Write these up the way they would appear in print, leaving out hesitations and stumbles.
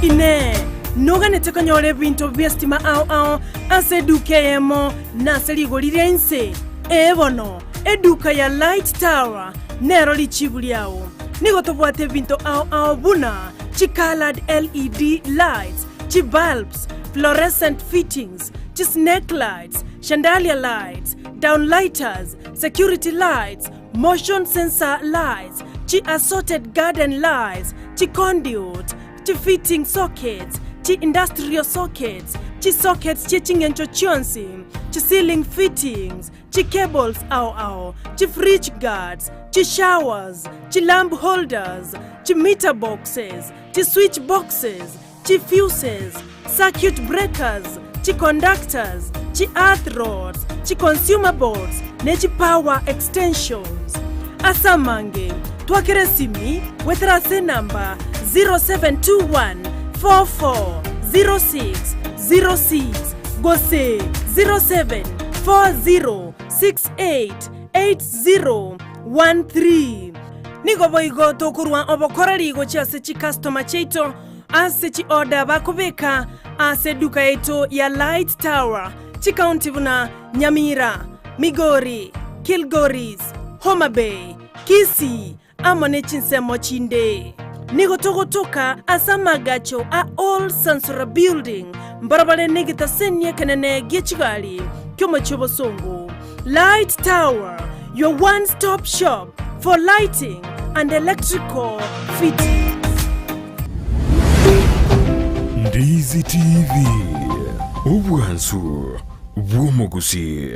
ine noga netekanyole bintu byestima ao ase duka yemo naseligolile nse ebono eduka ya Light Tower nero lichibuliao nigo tobwate bintu ao buna chi colored LED lights, chi bulbs, fluorescent fittings, chi snake lights, chandelier lights, downlighters, security lights, motion sensor lights, chi assorted garden lights, chi conduit, chi fitting sockets, chi industrial sockets, chi sockets chingencho chionsi, chi ceiling fittings, chi cables chi fridge guards, chi showers, chi lamp holders, chi meter boxes, chi switch boxes, chi fuses, circuit breakers, chi conductors, chi earth rods, chi consumer boards, ne chi power extensions. Asamange, twakeresimi, wetrase number 0721 440606, gose 0740688013. Nigo boigo tokurwa obokoraligo chase chi customer cheito ase chi order bakubeka ase duka yetu ya Light Tower chi county buna Nyamira, Migori, Kilgoris, Homa Bay, Kisii, amone chinsemo chinde. Nigo toka asamagacho a all Sansura building mbarabale negita senye kenene gichigali kyomo chobo songo. Light Tower, your one-stop shop for lighting and electrical fittings. Ndizi TV, ubwansu bw'omugusi.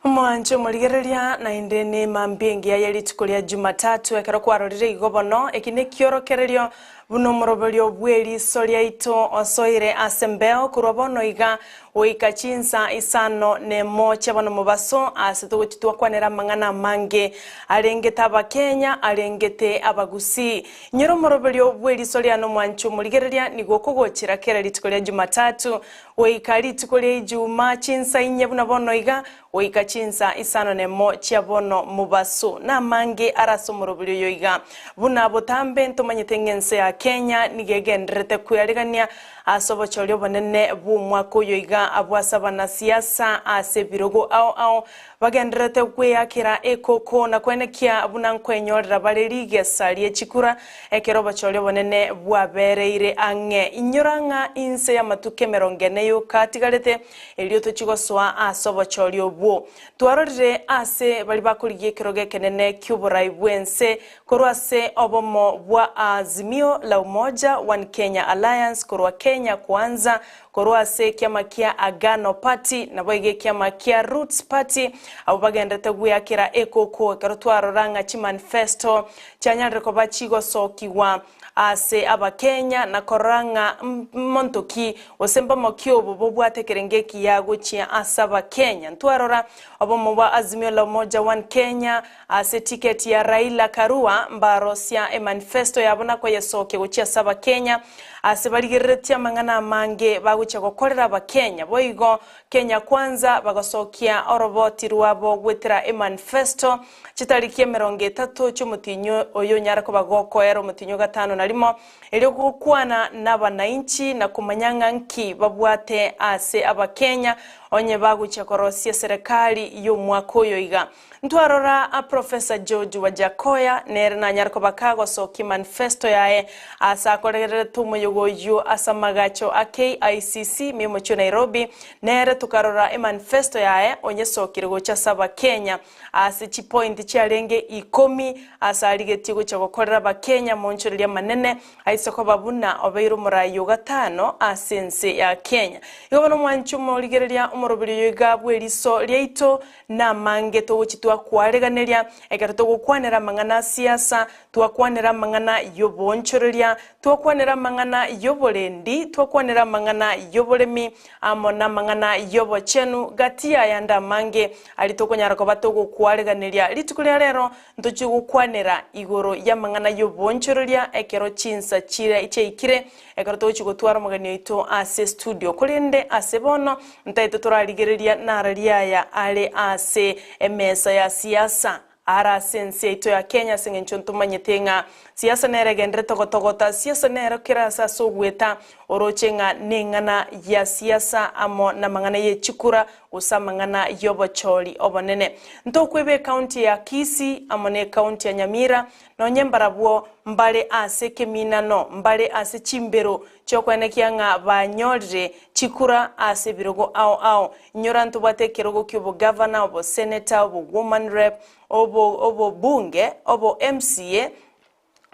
Mwancho muligereria na indene mambengi ya yalitukulia Jumatatu ekero kwarorire igobono ekine kiorokererio buno morobelio bweli Riaito osoire asembeo kurobono iga oika chinsa isano ne mocha bano mubaso asetugutitwa kwanera mangana mange arengeta abakenya arengete abagusi nyero morobelio bweli Riaito mwancho muligereria nigo kugochira kera litukulia Jumatatu oika litukulia Juma chinsa inye buna bono iga oika chinsa isano ne mocha bono mubaso na mange araso morobelio yoiga buna botambe ntomanyetengense ya Kenya nigegendrete kuyaligania asobochoryo bonene bumwako yoiga abwasaba na siasa asebirogo ao bagendrete kweyakira ekoko na kwenekia bunankwenyorera balerige salie chikura ekero bachoryo bonene bwabereire ange inyoranga inse ya matuke merongene yo katigalete elioto chigoswa asobochoryo bwo twarorire ase bali bakuligie kiroge kenene kyuburai bwense korwase obomo bwa Azimio la Umoja One Kenya Alliance korwa Kenya kwanza korwase kiama kia Agano Party na boige kiama kia Roots Party abo bagendete guyakira ekoko karotwaroranga chi manifesto chanyareko bachigo sokiwa ase abakenya na koranga montoki osemba mokyobo bobwate kerengeki yago chia asaba Kenya ntwarora obomo bwa Azimio la Umoja One Kenya ase ticket ya Raila Karua mbarosia manifesto yabona kwa yesoke gochia saba Kenya ase baligeretia mangana mange bagucha gokorera abakenya boigo Kenya kwanza bagasokia oroboti ruabo gwetira manifesto chitarikie 30 cy'umutinyo oyo nyarako bagokoera umutinyo gatano narimo elyo gukwana n'abananchi na kumanyanga nki babwate ase abakenya onye bagucha korosia serikali yo mwako yoiga ntwarora a Professor George Wajakoya nere na nyarako bakago soki manifesto yae asa koregere tumo kirego yu asamagacho a KICC mimocho Nairobi nere tukarora manifesto yae onyeso kirego cha saba Kenya ase chi point chiarenge 10 asarigeti gucha gukorera ba Kenya monchoreria manene aisoko babuna obeiro murayo gatano asense ya Kenya igobono mwanchumo ligereria umurobiri yigabwe Eriso Riaito na mange to guchitwa kwareganeria ekero to gukwanera mangana siasa twakwanera mangana yobonchoreria twakwanera mangana yoborendi twakwanera mangana yoboremi amona mangana yobochenu gatia yanda mange alitokonyara ko batogo kwareganeria litukulia rero ntochi gukwanera igoro ya mangana yobonchoreria ekero chinsa chira icheikire ekero to chigotwara magani ito ase studio kulinde ase bono ntaito toraligereria nararia ya ale ase emesa ya siasa ara sense ito ya Kenya sengenchonto manyetenga siasa neregendere togotogota siasa nero kirasa sogweta orochenga nengana ya siasa amo na mangana ye chikura usamangana yobocholi obonene ntokwebe county ya Kisii amone county ya Nyamira no nyembarabwo mbale ase keminano mbale ase chimbero chokwenekianga banyorire chikura ase birogo ao nyorantu bate kirogo kyubo governor obo senator obo woman rep obo bunge obo MCA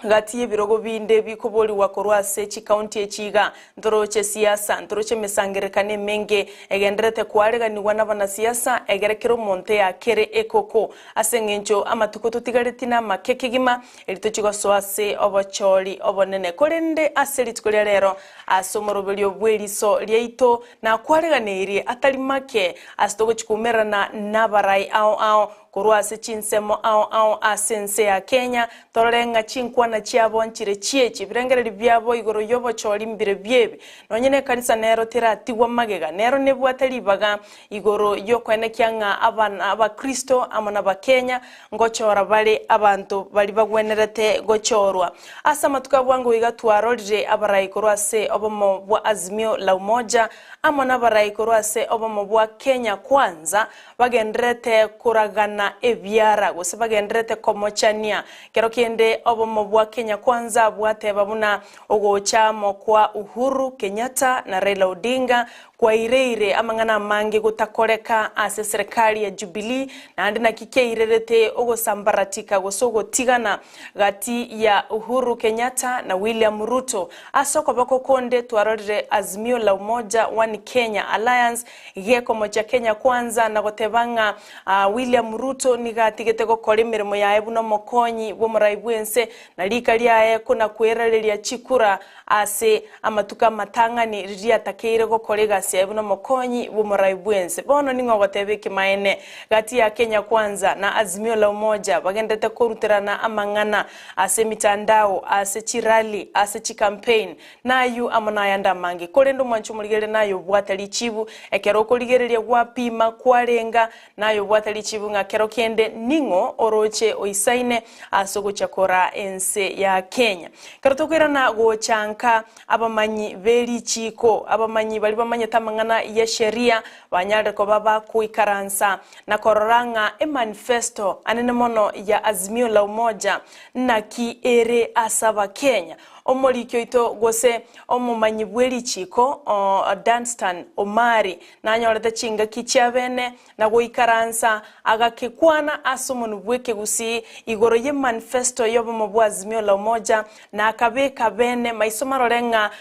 gati birogo binde bikoboli wakorwa sechi county echiga ndoroche siasa ndoroche mesangerekane menge egendrete kwarega ni wana bana siasa egerekero monte ya kere ekoko asengencho amatuko tutigaretina makekegima elitochigo soase obocholi obonene kolende aselitikolia rero asomorobelio bweliso Riaito na kwarega neiri atali make astogo chikumerana nabarai ao korwa se chinsemo ao asense ya Kenya torenga chinkwana chiabo nchire chiechi birengereri byabo igoro yobo choli mbire byebi nonyene kanisa nero tiratigwa magega nero nebwatalibaga igoro yokwene kyanga abana abakristo amona ba Kenya ngochora bali abantu bali bagwenerete gochorwa asa matuka bwangu igatwarorire abarai korwa se obomo bwa Azimio la Umoja amona barai korwa se obomo bwa Kenya kwanza bagendrete kuragana ebyara gose bagendrete komochania kero kende obomo bwa Kenya kwanza bwateba buna ogochamo kwa Uhuru Kenyatta na Raila Odinga kwa ireire amangana mange gutakoreka ase serikali ya Jubilee na andina kikeirerete ogosambaratika gosogo tigana gati ya Uhuru Kenyatta na William Ruto asoko bako konde twarorire Azimio la Umoja One Kenya Alliance geko moja Kenya kwanza na gotebanga William Ruto nigatigete gokora imirimo yae buno mokonyi bo muraibwense na lika lyae kuna kwerereria chikura ase amatuka matangani riria takeire gokorega buno mokonyi bo muraibwense bono ningo gotebeke maene gati ya Kenya kwanza na Azimio la Umoja bagendete koruterana amangana ase mitandao ase chirali ase chikampaign nayu amona yanda mangi kolendo mwanchumuligere nayo bwatali chibu ekero koligereria gwapima kwarenga nayo bwatali chibu ngakero kende ningo oroche oisaine asogo chakora ense ya Kenya karotokera na gochanka abamanyi beli chiko abamanyi bali bamanya mangana ya sheria banyare ko baba kuikaransa na kororanga manifesto anene mono ya Azimio la Umoja na ki ere asaba Kenya omorikyo ito gose omumanyi bweli chiko Danstan Omari nanyorete chinga kichiabene na goikaransa agakekwana asomonu bweke gusi igoro ye manifesto yobo mu Azimio la Umoja na akabeka bene maisomarorenga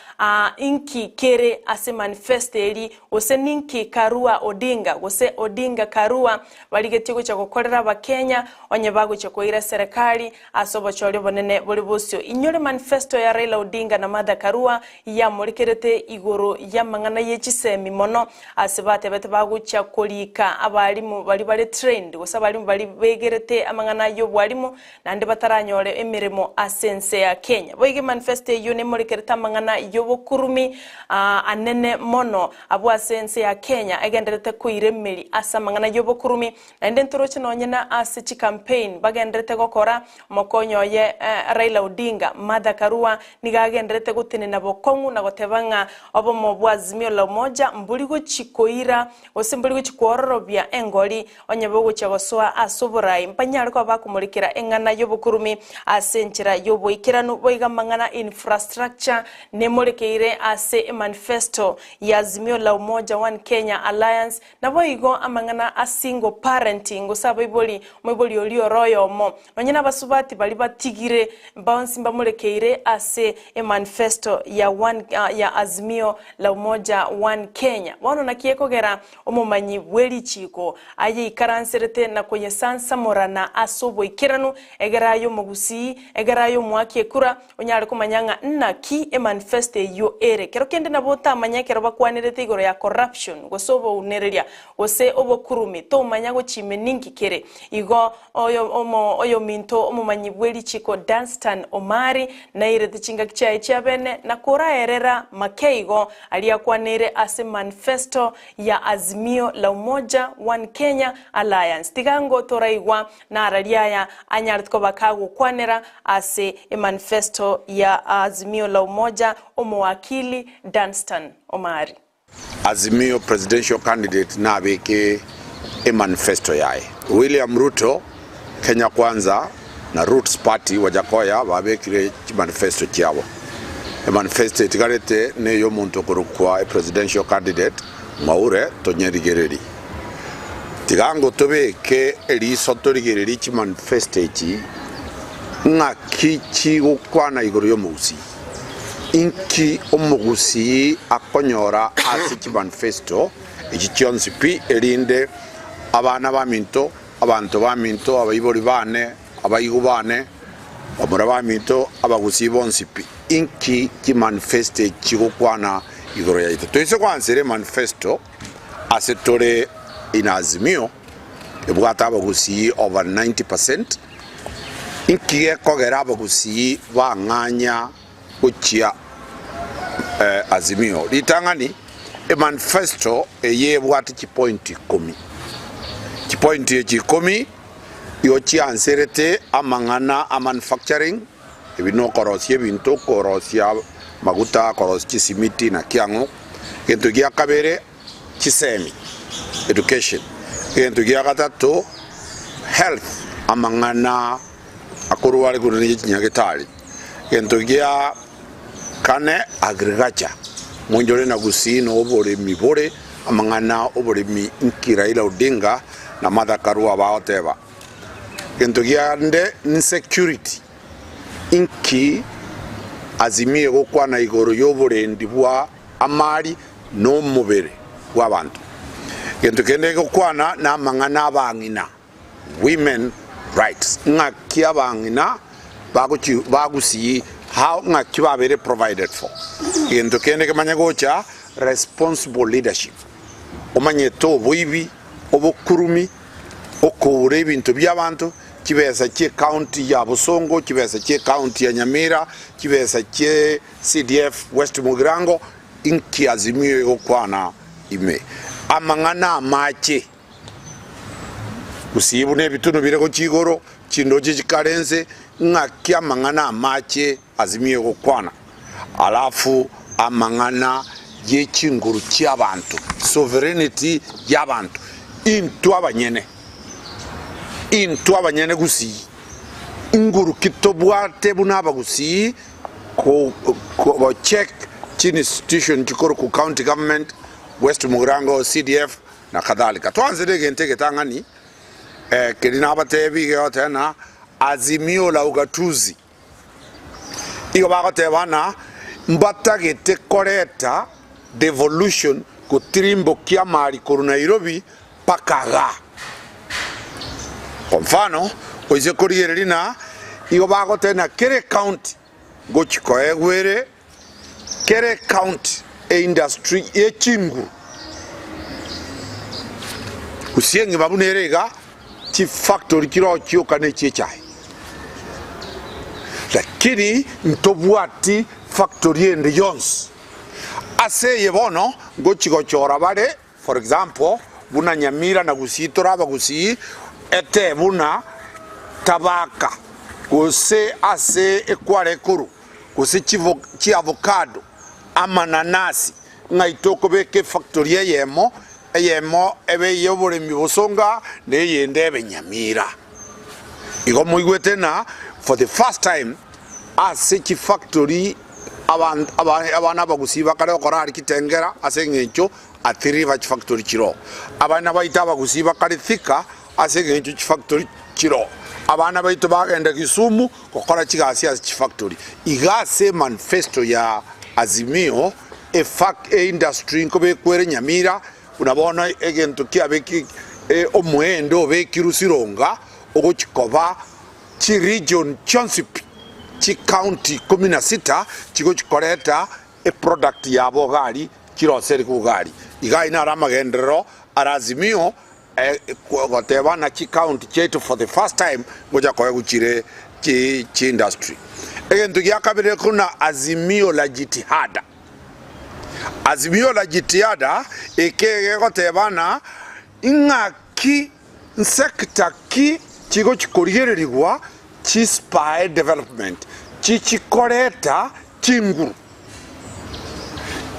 inki kere ase manifesto eri ose ninki Karua Odinga gose Odinga Karua baligetigo cha gukorera ba Kenya onye bago cha koira serikali asobo chole bonene boli bosio inyore manifesto ya Raila Odinga na Martha Karua ya murikerete igoro ya mangana yechisemi mono asibate bete bagucha kolika abalimu bali trend gose abalimu bali begerete amangana yo bwalimu nande bataranyore emirimo asense ya Kenya boige manifesto yo ne murikerete amangana yo bokurumi anene mono abo asense ya Kenya egenderete kuiremeli asa mangana yo bokurumi nande ntoroche nonyena ase chi campaign bagenderete gokora mokonyo ye Raila Odinga Martha Karua nigagenderete gutinina bokongu na gotebanga obomo bwa Azimio la Umoja mbuli guchikoira ose mbuli guchikwororobia engori onyebo guchagosoa asuburai mpanyari kwa bakumurikira engana yobukurumi asenchira yoboikiranu boigamangana infrastructure nemurekeire ase manifesto ya Azimio la Umoja One Kenya Alliance na boigo amangana a single parenting usaba iboli mwiboli olio royo mo nonyena basubati bali batigire bounce bamurekeire ase manifesto ya Azimio la Umoja One Kenya bono nakiekogera omumanyi bweli chiko aye ikaranserete na kwenye sansa morana asobo ikiranu egerayo mugusi egerayo mwaki ekura onyare kumanyanga naki manifesto yo ere kero kende na bota amanyekero bakwanirete igoro ya corruption gosobo unereria ose obokurumi to manyago chimeningi kere igo oyo minto omumanyi bweli chiko Danstan Omari na irete chinga kichai chabene na kuraerera makeigo aliyakwanire ase manifesto ya Azimio la Umoja One Kenya Alliance tigango toraigwa na araliaya anyartko bakago kwanera ase manifesto ya Azimio la Umoja omowakili Danstan Omari. Azimio presidential candidate na beke manifesto yae William Ruto Kenya Kwanza na Roots Party wajakoya babekire manifesto kyabo manifesto itigarete ne yo muntu kurukwa presidential candidate maure tonyerigereri tigango tobeke Eriso torigereri chi manifesto chi ngakichi gukwana igoro yo musi inki omugusi akonyora ase manifesto ekichonsipi erinde abana baminto abantu baminto abayibori bane abayigu bane omura baminto abagusi bonsipi inki manifesto chigokwana igoro yaito toise kwansere manifesto ase tore in Azimio ebwata abagusi over 90% inki ekogera abagusi banganya uchia Azimio litangani manifesto eyebwati chipointi 10 chipointi echikomi yochi anserete amangana a manufacturing ebino korosie binto korosia maguta korosi simiti na kiango gento gia kabere chisemi education gento gia gatatu health amangana akoruwale kunini nyagetali gento gia kane agriculture monjore na gusino obore mibore amangana obore mi Raila Odinga na Martha Karua baoteba gento gia nde insecurity inki Azimio gokwana igoro yobore ndibwa amari no mubere w'abantu gento kende gokwana na mangana abangina women rights ngaki abangina bagusi how ngaki babere provided for gento kende kemanya gocha responsible leadership omanyeto boibi obokurumi okure ibintu by'abantu kibesa cye county ya Busongo kibesa cye county ya Nyamira kibesa cye CDF West Mugirango inki Azimio yokwana ime amangana mache usibu ne bituno birego chigoro chindoje chikarenze ngaki amangana mache Azimio yokwana alafu amangana yechinguru cy'abantu sovereignty y'abantu into abanyene gusi inguru kitobwate bunaba gusi ko check chin institution chikoro ku county government West Mugirango CDF na kadhalika twanze genteke tangani kedina abatebi yotena Azimio la ugatuzi iyo bagotebana mbatagete koreta devolution ku trimbo kia mali koru Nairobi pakaga kwa mfano oize korierina iyo bagotena kere county gochiko egwere kere county industry echingu usienge babunerega chi factory kiro kane chechai lakini ntobwati factory ende yons ase yebono gochiko chora bare for example buna Nyamira na gusitora bagusi ete buna tabaka ose ase ekware kuru gose chi avocado amananasi ngaitoko beke factory yemo ebe yobore mi bosonga ne yende benyamira igo muigwete na for the first time ase chi factory abana bagusiba kare korari kitengera ase ngencho athiriva chi factory chiro abana baita bagusiba kare thika ase ngencho chi factory chiro abana baito bagenda Kisumu kokora chigasi ase chi factory igase manifesto ya Azimio industry nkobe kwere Nyamira unabona egento kiabeki omuendo bekirusironga ogochikoba chi region chonsipi chi county 16 chigo chikoreta product ya bogali kiroseri kugali igai na ramagendero Azimio goteba na chi county chetu for the first time ngoja kwa guchire chi industry egento yakabire kuna Azimio la jitihada Azimio la jitihada ekege gotebana ingaki sector ki chigo chikorigererigwa chi spy development chikoreta chinguru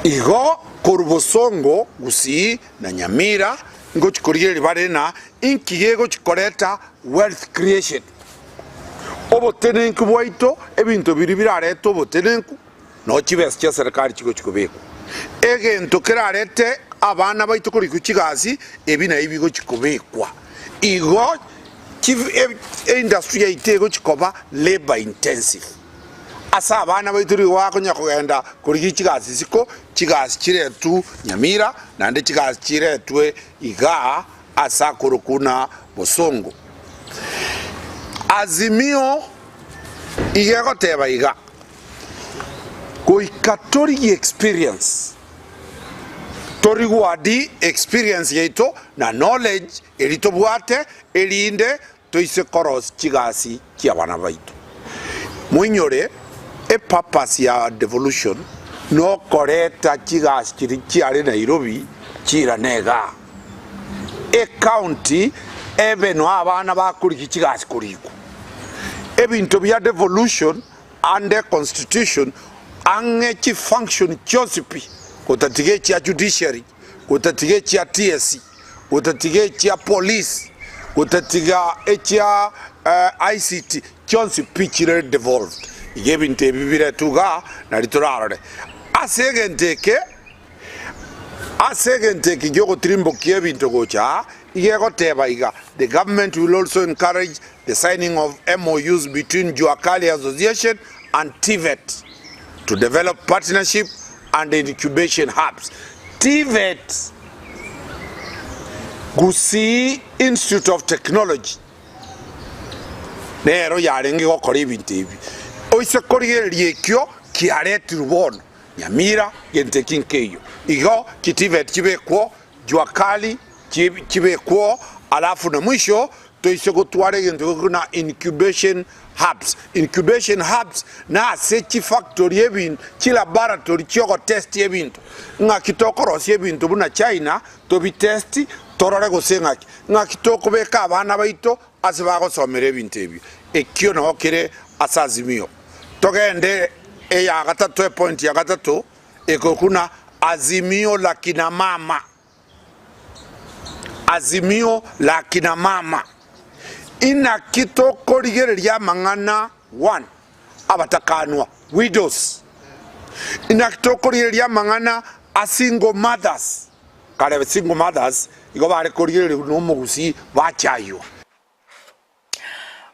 igo korubosongo gusi na Nyamira ngo chikorigereri barena inkigego chikoreta wealth creation obotenenku bwaito ebintu biribirareto obotenenku no chibesi cha serikali chigo chikobeko egento kerarete abana baito kuri kuchigazi ebina ibigo chikobekwa igo industry ya itego chikoba labor intensive asa abana baito riwako nyakogenda kuri chigazi siko chigazi chiretu Nyamira nande chigazi chiretwe iga asa kurukuna bosongo Azimio igego teba iga koikatori experience tori wadi experience yeito na knowledge elito bwate elinde toise koros chigasi kia bana baito muinyore purpose ya devolution no koreta chigasi chiri Nairobi chira nega county ebe no abana bakuri chigasi kuriku ebintu bya devolution under constitution angechi function chosipi kotatige chia judiciary kotatige chia TSC kotatige chia police kotatiga chia ICT chosipi chire devolved igebinte bibire tuga na litorare asegenteke jogo trimbo kiebinto gocha igego teba iga the government will also encourage the signing of MOUs between Juakali Association and TVET to develop partnership and incubation hubs. TVET Gusii Institute of Technology nero yarengi gokora ibintu ibi oise korigererie kyo kiareti rubono Nyamira gentekinkeyo igo TVET kibekwo Juakali kibekwo alafu na mwisho toise gotware gento kuna incubation hubs na sechi factory ebin chi laboratory chiogo test ebintu nga kitokorosi ebintu buna China to bi test torore gosengaki nga kitoko beka abana baito asibago somere ebintu ebi ekyo no kire Azimio togende ya gatatu point ya gatatu ekokuna Azimio la kina mama ina kitoko rigereria mangana 1 abatakanwa widows ina kitoko rigereria mangana a single mothers kale single mothers igo bare korigereria no mugusi bachayo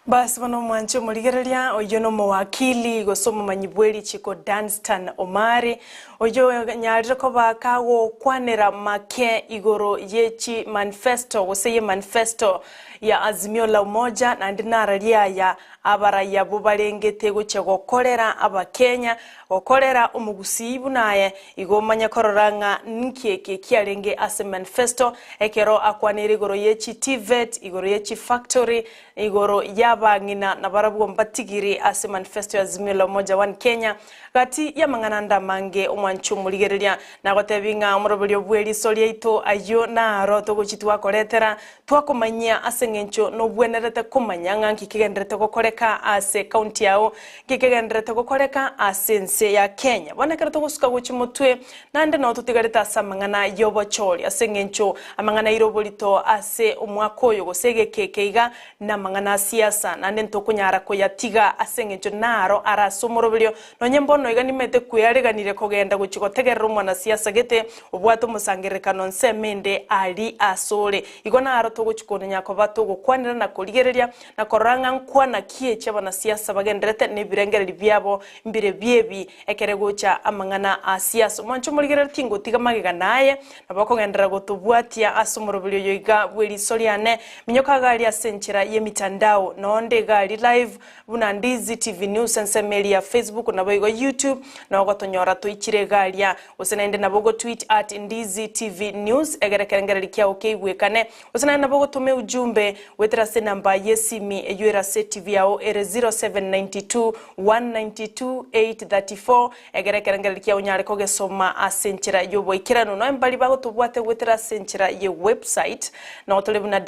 basi bano mwancho muligereria oyo no mawakili gosoma manyibweli chiko Danstan Omari oyo nyarire ko bakago kwanera make igoro yechi manifesto goseye manifesto ya Azimio la umoja na ndinararia ya abaraya bubarengete guchego kolera abakenya okolera umugusibu naye igomanya kororanga nkieke kiarenge ase manifesto ekero akwanira igoro yechi TVET igoro yechi factory igoro yabangina na barabu mbatigiri ase manifesto ya Azimio la umoja 1 Kenya gati ya mangananda mange omwanchu muligereria na gotebinga omurobelio bw'Eriso Riaito ayo na roto gochitwa koretera twakomanya ase ngencho no bwenerete komanya nganki kigenderete gokore gukoreka ase county yao gikegenderete gukoreka ase nse ya Kenya bonekera tugusuka guchimutwe nande no tutigarita asamangana yobochori ase ngencho amangana irobolito ase omwaka oyo gosege kekeiga na mangana siasa nande ntokunyara ko yatiga ase ngencho naro arasomorobilio nonye mbono iga nimete kuyareganire kogenda guchikotegerera umwana siasa gete obwato musangerekano nsemende ali asole igona aro tuguchikone nyako bato gukwanira na kurigereria na koranga nkwana kieche bana siasa bagenderete nebirengereri byabo mbire byebi ekere gocha amangana a siasa mwancho murigerera tingo tiga magiga naye nabakogendera gotubwatia asumurubulyo yoiga bweli soliane minyoka gali asenchera yemitandao nonde gali live buna Ndizi TV News nsemeli ya Facebook na boigo YouTube na ogotonyora toichire galia usenaende na bogo tweet @Ndizi TV News egerekerengera kia okegwekane usena na bogo tume ujumbe wetera se namba yesimi eyuera se TV yao ere 0792 192 834 egerekerengera kia unyare koge soma asenchera yobo ikirano no embali bago tubwate wetera senchera ye website na otolebu na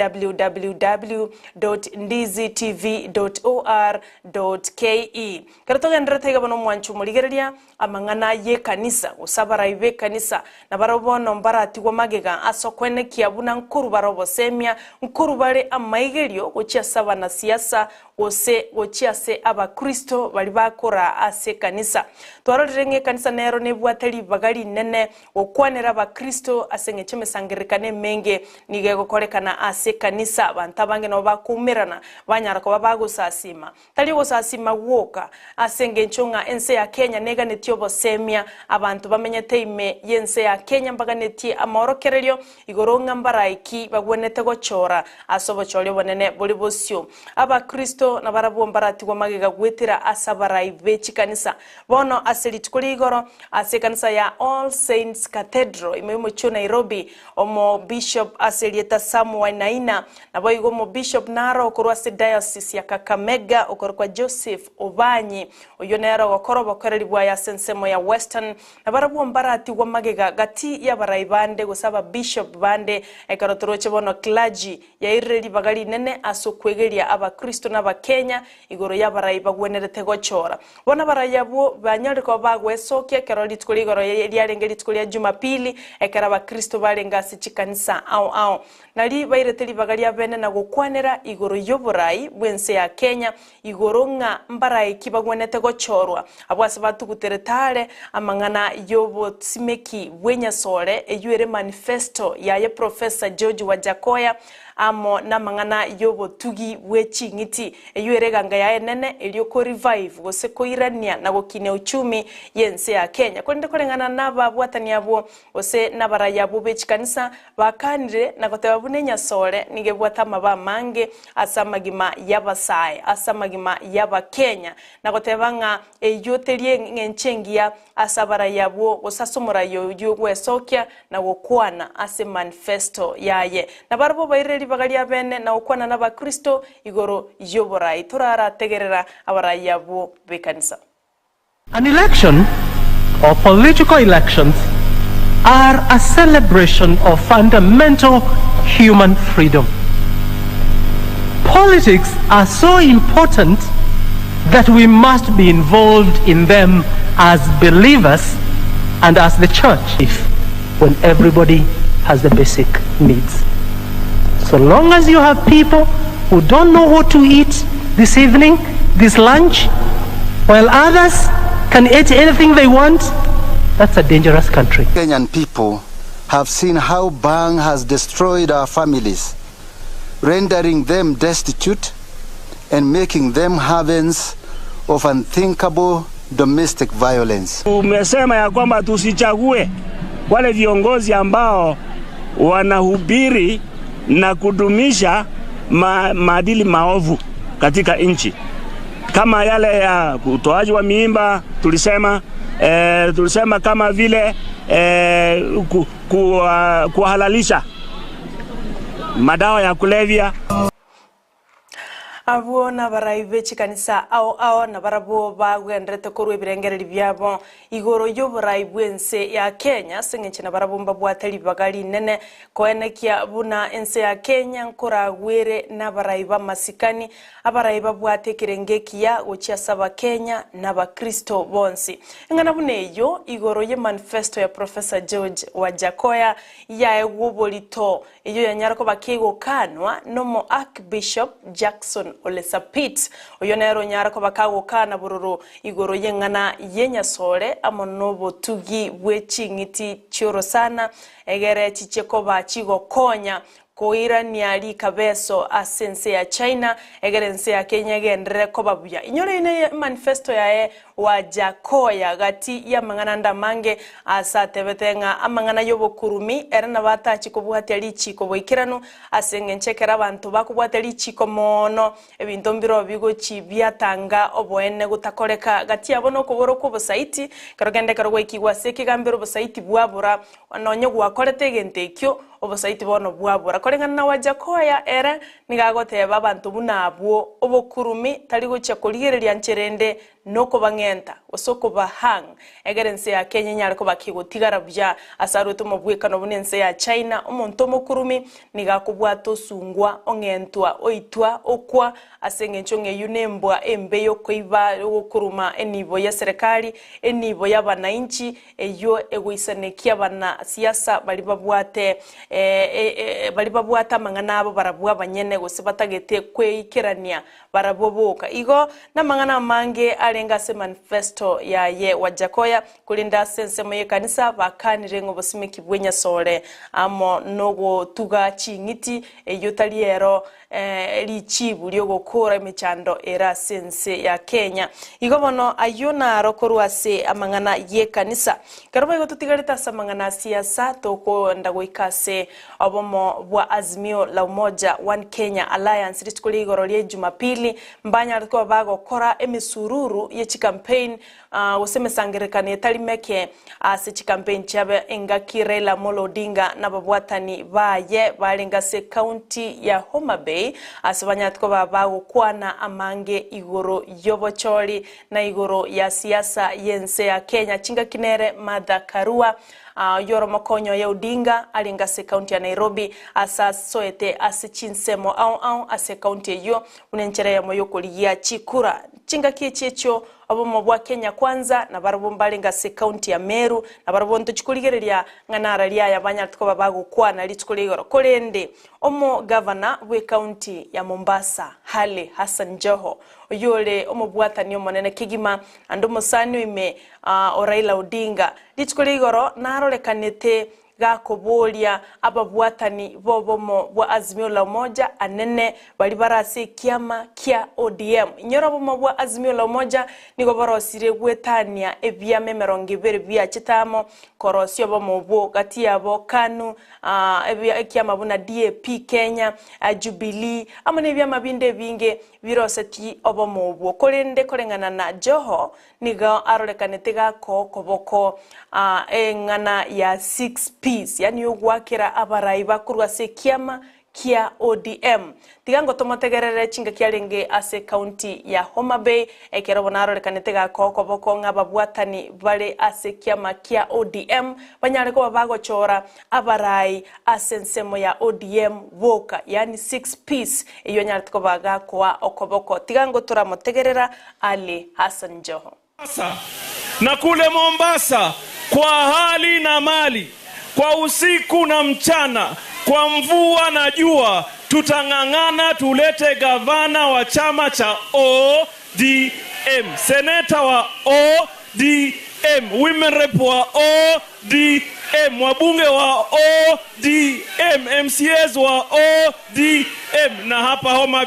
www.ndizitv.or.ke karatoga ndratega bono mwanchu muligereria amangana ye kanisa usabara ibe kanisa na barobono mbarati gwa magega asokwene kiabuna nkuru barobo semia nkuru bare amaigerio gochia saba na siasa ose gochia se aba Kristo bali bakora ase kanisa twarorenge kanisa nero nebwateli bagali nene okwanera ba Kristo asenge chemesangirikane menge nige gokorekana ase kanisa bantabange no bakumirana banyara ko babagusasima tali gusasima woka asenge nchonga ense ya Kenya nega netiobo semia abantu bamenyete ime yense ya Kenya mbaganeti amorokerelyo igoronga mbaraiki bagwenete gochora asobochole bonene boli bosyo aba Kristo na barabu mbarati gwa magega gwetira asabarai bechi kanisa bono aselitukuli igoro ase kanisa ya All Saints Cathedral imemo cho Nairobi omo bishop aselieta Samu Wainaina na boigo mo bishop naro okorwase diocese ya Kakamega okorwa Joseph Obanyi oyonero gokorobo koreribwa ya sensemo ya Western na barabu mbarati gwa magega gati ya baraibande gosaba bishop bande ekarotoroche bono clergy ya ireli bagali nene asokwegeria aba Kristo na Kenya igoro ya baraiba gwenerete gochora bona barayabo banyariko bagwesokia keroli tukuli igoro yarengeri tukuli ya Jumapili ekara ba Kristo balengasi chikanisa au nali baireteli bagali abene na gukwanera igoro yoborai bwense ya Kenya igoro nga mbarai kibagwenete gochorwa abwase batuguteretale amangana yobo tsimeki bwenya sole eyuere manifesto ya Professor George Wajakoya amo na mangana yobo tugi wechi ngiti eyuereganga ya enene elioko revive gose koirania na gokine uchumi yense ya Kenya kwende kolengana naba bwatani abo ose nabara yabo bechikanisa bakanire na goteba bunenya sole nige bwatama ba mange asamagima yabasai asamagima yaba Kenya na gotebanga eyotelie ngenchengia asabara yabo osasomora yo gwesokia na gokwana ase manifesto yaye na barbo baireli bagali abene na okwana na ba Kristo igoro yoborai turara tegerera abarai yabo bekanisa. An election or political elections are a celebration of fundamental human freedom. Politics are so important that we must be involved in them as believers and as the church when everybody has the basic needs. So long as you have people who don't know what to eat this evening, this lunch, while others can eat anything they want, that's a dangerous country. Kenyan people have seen how Bang has destroyed our families, rendering them destitute and making them havens of unthinkable domestic violence. Umesema ya kwamba tusichague wale viongozi ambao wanahubiri na kudumisha maadili maovu katika nchi kama yale ya utoaji wa mimba tulisema kama vile kuhalalisha madawa ya kulevya. abo na baraibe chikanisa ao na barabo bagwendrete korwe birengereri byabo igoro yo baraibe ense ya Kenya sengenche na barabo mbabwateli bagali nene koenekia buna ense ya Kenya nkoragwere na baraiba masikani abaraiba bwate kirengekia gochia saba Kenya na bakristo bonsi ngana buneyo igoro ye manifesto ya Professor George Wajakoya ya egobolito iyo yanyarako bakigo kanwa nomo Archbishop Jackson Olesapit oyonero nyarako bakago kana bururu igoro yengana yenyasore amonobo tugi bwechingiti chioro sana egere chicheko bachigo konya koira niali kabeso asense ya China egerense ya Kenya gendere ko babuya inyore ine manifesto yae Wajakoya gati ya mangana ndamange asatebetenga amangana yobokurumi erana batachi kobuhateli chiko boikiranu asengenchekera abantu bakubwateli chiko mono ebintu mbiro bigo chibyatanga oboene gutakoreka gati abono koboro ko bosaiti karogende karogwe kigwase kigambiro bosaiti bwabura ononye gwakorete gentekyo obosaiti bono bwabura korengana na Wajakoya era nigagoteba abantu bunabwo obokurumi tali gocha koligereria ncherende noko bangenta osoko bahang egerense ya Kenya nyariko bakigotigara bya asaruto mubwekano bunense ya China omonto mokurumi nigakubwato sungwa ongentwa oitwa okwa asengenchonge yunembwa embeyo koiba okuruma enibo ya serikali enibo ya bananchi eyo egoisanekia bana siasa balibabwate balibabwata mangana abo barabwa banyene gosibatagete kweikirania baraboboka igo na mangana mange alenga se manifesto ya ye Wajakoya kulinda sensemo ye kanisa bakanire ngo bosimiki bwenya sore amo nogo tuga chingiti eyotaliero lichibu lyo gukora imichando era sense ya Kenya igo bono ayona rokorwase amangana ye kanisa karoba igo tutigarita samangana siasa toko ndagoikase obomo bwa Azimio la Umoja One Kenya Alliance ritukuli igoro lye Jumapili mbanya riko bago kora emisururu ye campaign useme sangerekane etalimeke ase campaign chabe engakire la Molodinga na babwatani baye balenga se county ya Homa Bay asabanyatko babago kwana amange igoro yobochori na igoro ya siasa yense ya Kenya chinga kinere Martha Karua yoro makonyo ya Odinga alinga se county ya Nairobi asa soete ase chinsemo au ase county yo unenchere ya moyokoli ya chikura chinga kichecho abomo bwa Kenya kwanza na barabombalinga se county ya Meru na barabonto chikuligereria nganara lya yabanyatko babago kwana litukuligoro kolende omo governor we county ya Mombasa Hale Hassan Joho oyole omo bwatani omonene kigima andomo sanu ime Raila Odinga litukuligoro narolekanete gakobolia ababwatani bobomo bwa Azimio la Umoja anene bali barase kiama kia ODM nyorobomo bwa Azimio la Umoja nigo barosire gwetania ebya memeronge bere bya chitamo korosyo bomo bwo gati yabo KANU ebya kiama buna DAP Kenya Jubilee amane bya mabinde binge biroseti obomo bwo kolende kolengana na Joho nigo arolekanete gako koboko engana ya 6 peace yani ugwakira abaraiba kurwa se kiama kia ODM tigango tomotegerere chinga kialenge ase county ya Homa Bay ekero bonaro lekanete gakoko boko ngababwatani bale ase kiama kia ODM banyare ko babago chora abarai asensemo ya ODM voka yani 6 peace iyo nyare ko baga kwa okoboko tigango turamotegerera Ali Hassan Joho na kule Mombasa kwa hali na mali kwa usiku na mchana kwa mvua na jua tutangangana tulete gavana wa chama cha ODM seneta wa ODM women rep wa ODM wabunge wa ODM MCAs wa ODM na hapa Homa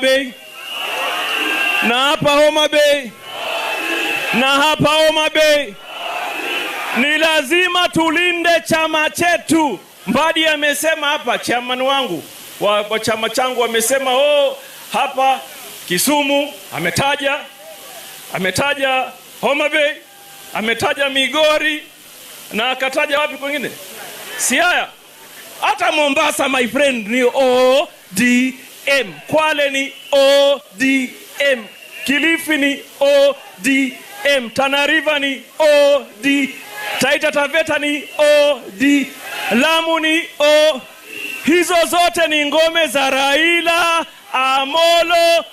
Bay ni lazima tulinde chama chetu. Mbadi amesema hapa, chairman wangu wa chama changu amesema hapa Kisumu, ametaja Homa Bay, ametaja Migori na akataja wapi kwingine? Siaya. Hata Mombasa my friend ni ODM. ODM, Kwale ni ODM, Kilifi ni ODM, Tana River ni ODM, Taita Taveta ni ODM, Lamu ni hizo zote ni ngome za Raila Amolo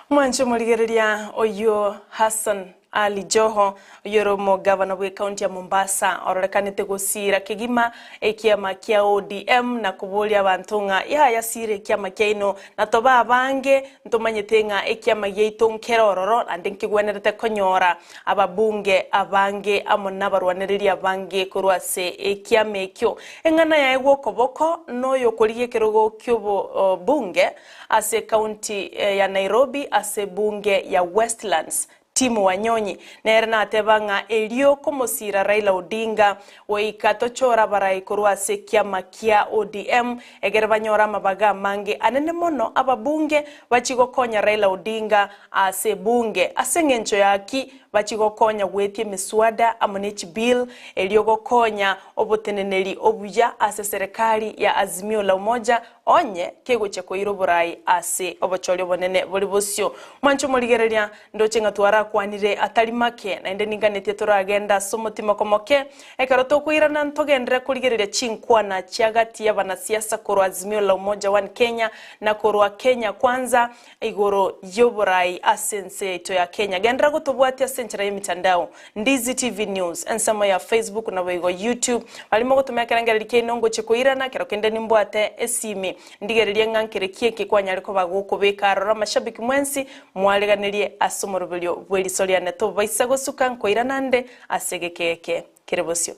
Mwancho muligereria oyo Hassan Ali Joho yoromo governor we county ya Mombasa ororekanite gusira kigima ekiama kia ODM na kubulia abantunga ya sire kiama kiano na toba abange ntumanyetenga ekiama yeito nkerororo andikigwenerete konyora ababunge abange amona barwaniriria abange kurwase ekiama ekyo engana ya egwo koboko noyo kuriye kirogo kyobo bunge ase county ya Nairobi ase bunge ya Westlands Timu Wanyonyi nerena atebanga elio komosira Raila Odinga weikato chora barai kurwase kiama kia ODM egerbanyora mabaga mange anene mono ababunge bachigokonya Raila Odinga ase bunge asengencho yaki bachigokonya wetie miswada amonechi bill elio gokonya oboteneneli obuya ase serikali ya Azimio la Umoja onye kegoche koiro burai ase obocholi bonene bolibosio mancho moligereria ndochenga twara kwanire atari make na ende ninganete turagenda somutima komoke ekaroto kuirana ntogendere kuligereria chinkwana chiagati ya banasiasa korwa Azimio la Umoja One Kenya na korwa Kenya kwanza igoro yoburai asense to ya Kenya gendera gutubwatia senchera yemitandao Ndizi TV News ensamo ya Facebook na wego YouTube balimo gutumya kerangera kenongo chikuirana kerokende nimbwate esimi ndigereria ngankere kieke kwanyariko bagukubika rora mashabiki mwensi mwaleganirie asomorobelio bweli soliane to baisa gosuka nkoirana nde asegekeke kerebosio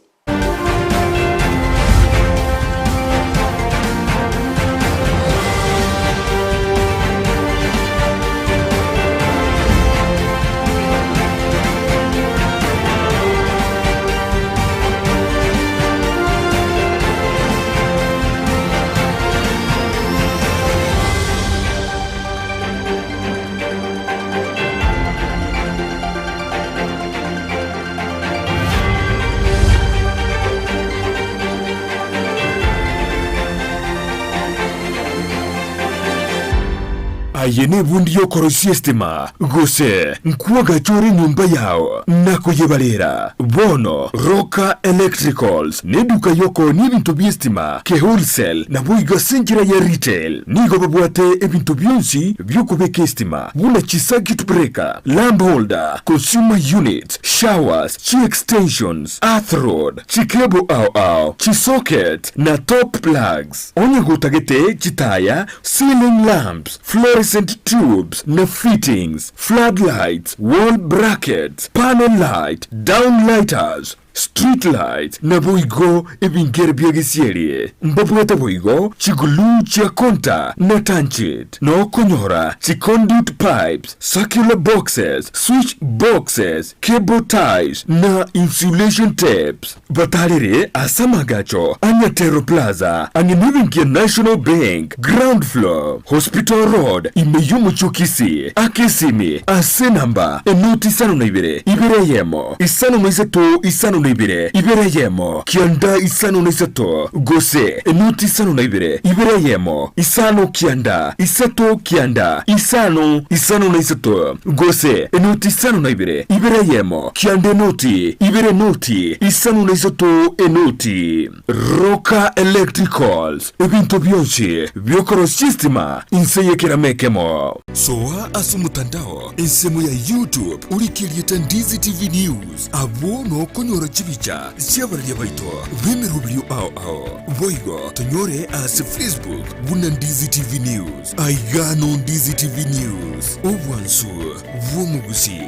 ayene bundi yokoro systema gose nkuwaga chori nyumba yao nako yebalera bono Roka Electricals neduka yoko ni bintu byestima ke wholesale na buiga senjira ya retail nigo babwate ebintu byonsi byokubeka estima buna circuit breaker, lamp holder, consumer unit, showers, chi extensions, earth rod, chi cable chi socket na top plugs onye gutagete chitaya, ceiling lamps, fluorescent tubes na fittings, floodlights, wall brackets, panel light, downlighters, street light na boigo ebingere byegesiere mbabweta boigo chigulu chia konta na tanchit no konyora chi conduit pipes, circular boxes, switch boxes, cable ties na insulation tapes batalere asamagacho anyatero plaza anginibingia National Bank ground floor hospital road imeyumu chukisi akesimi asenamba enoti sanu na ibere yemo isanu maiseto isanu ibere yemo kianda isano naisato gose enuti isano ibere yemo isano kianda isato kianda isano naisato gose enuti isano ibere yemo kiande noti isano naisato enuti Roka Electricals ebintu byonshi byokoro systema inseye kiramekemo soa asumutandao insemo ya YouTube urikirieta Ndizi TV News abono konyora chibicha siabaria baito bemerubrio ao boigo tonyore as Facebook buna Ndizi TV News aigano Ndizi TV News obwansu vumugusi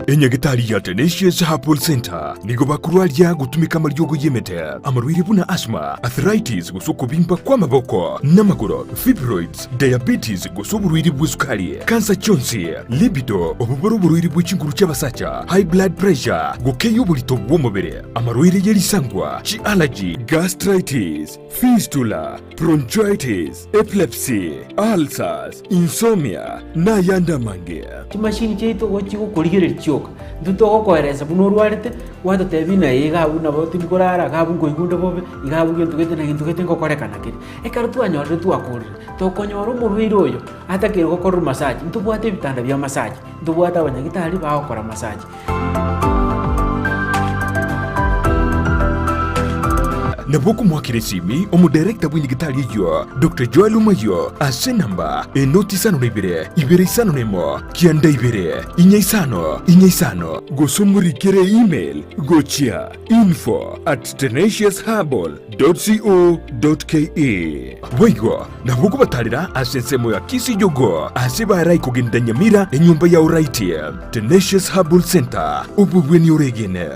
enyagitari ya Tenacious Herbal Center nigo bakurwalia gutumika maryogo yemete amarwiri buna asthma, arthritis gusukubimba kwa maboko namagoro, fibroids, diabetes gusuburwiri bw'isukari, cancer chonsi, libido obuboro burwiri bw'ikinguru cy'abasacha, high blood pressure gukeyo bulito bw'umubiri, amarwiri yerisangwa, chi allergy, gastritis, fistula, bronchitis, epilepsy, ulcers, insomnia na yanda mange. Kimashini cheto wachi kuligerercho soka ntuto koereza bunorwarite wato tebina yiga buna boti nikorara gabu ngoigunde bobe igabu gintu gete na gintu gete ngokorekana kiri ekaro twanyorire twakurire tokonyora omurwire oyo atakire gukora massage ntubwate bitanda bya massage ntubwate abanyagitari bakora massage. Naboko mwakiresimi omudirekta bw'indigitali yo Dr. Joel Umayo ase namba enoti sano nebire ibere isano nemo kianda ibere inya isano gosomurikere email gochia info@tenaciousherbal.co.ke Waigo naboko batalira ase nsemo ya kisi yogo ase barai kugenda Nyamira enyumba ya uraiti Tenacious Herbal Center ubugweni uregene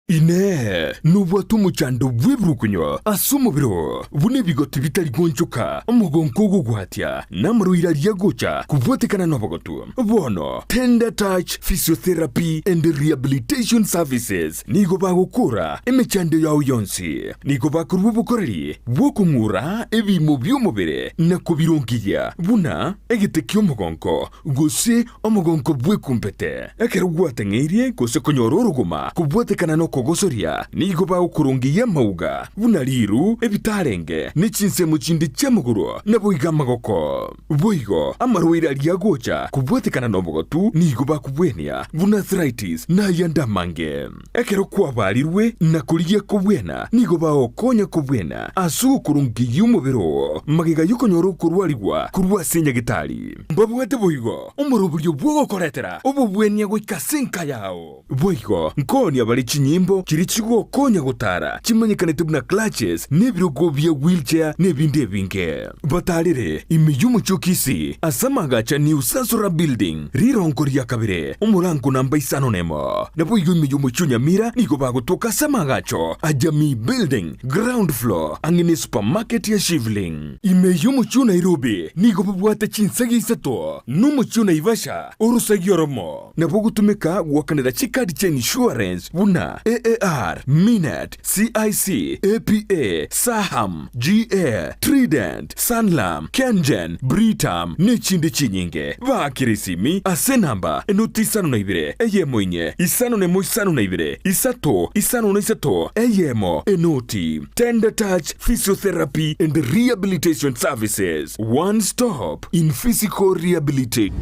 ine nubwatu muchando bwebrukunyo asumubiro bune bigoti bitari gonchoka umugongo gugwatya namruira ryagocha kubwotekana nobogotu bono Tender Touch Physiotherapy and Rehabilitation Services nigo bagukura emechando yawo yonsi nigo bakurwa bukoreri bwokungura ebimo by'umubere na kubirongiya buna egitekyo umugongo gose umugongo bwekumpete ekero gwatengeirie gose konyora uruguma kubwotekana no kogosoria nigo bawukurungiye mauga bunariru ebitarenge n'ikinsemo kindi cyamuguru naboiga magoko boigo amarwira ryagocha kubwetekana nobogotu nigo bakubwenia buna arthritis na yandamange ekero kwabarirwe na kuriye kubwena nigo baokonya kubwena asu kurungiye umubero magiga yukonyoro kurwarigwa kurwasenya gitari mbabwete boigo umurubulyo bwo koretera ububwenya gwikasenka yao boigo nkoni abali chinyimbo kirichigo konya gutara kimenyekanete buna clutches nebirogo bya wheelchair nebinde binge batarire imiyumu chokisi asamagacha ni usasura building rirongo rya kabire umurango namba isano nemo nabo imiyumu chunyamira niko bagotoka samagacho ajami building ground floor angine supermarket ya Shivling imiyumu chu Nairobi niko babwata chinsagi sato numu chu Naivasha urusagi oromo nabo gutumika wakanira chikadi cha insurance buna AAR, Minet, CIC, APA, Saham, GA, Trident, Sanlam, Kengen, Britam, n'ikindi kinyinge bakirisimi ase namba enoti isano na ibire eyemo inye isano nemo isano na ibire isato isano na isato eyemo enoti Tender Touch Physiotherapy and Rehabilitation Services, one stop in physical rehabilitation.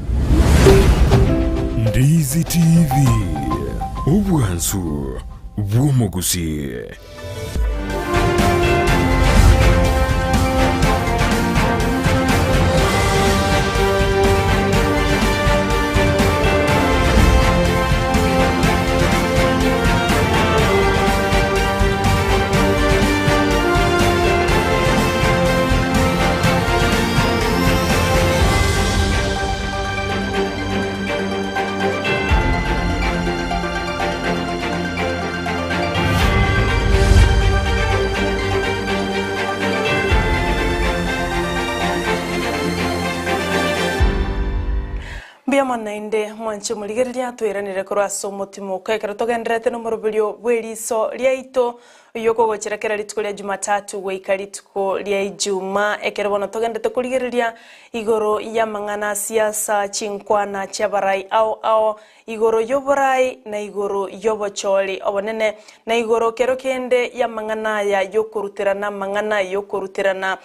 Ndizi TV ubwansu bw'umuguzi. Biamana inde mwanche muligereria twiranire kurasa umutima ukekera togenderete no murubulyo bw'Eriso Riaito yoko gocherekera lituko lya Jumatatu weika lituko lya Ijuma ekero bono togendete kuligereria igoro ya mangana siasa chinkwana chabarai ao igoro yoborai na igoro yobocholi obonene na igoro kero kende ya mangana ya yokurutirana mangana yokurutirana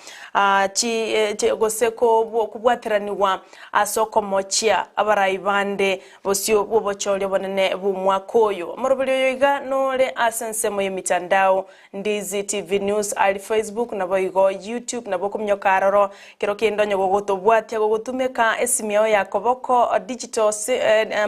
chi goseko kubwatiraniwa asoko mochia abarai bande bosio bobocholi obonene bumwakoyo murubulyo yoiga nole asensemo yemitandao Ndizi TV News ali Facebook na boigo YouTube na boko mnyokaroro kero kendo nyogogoto bwatia gogotumeka esimio ya koboko digital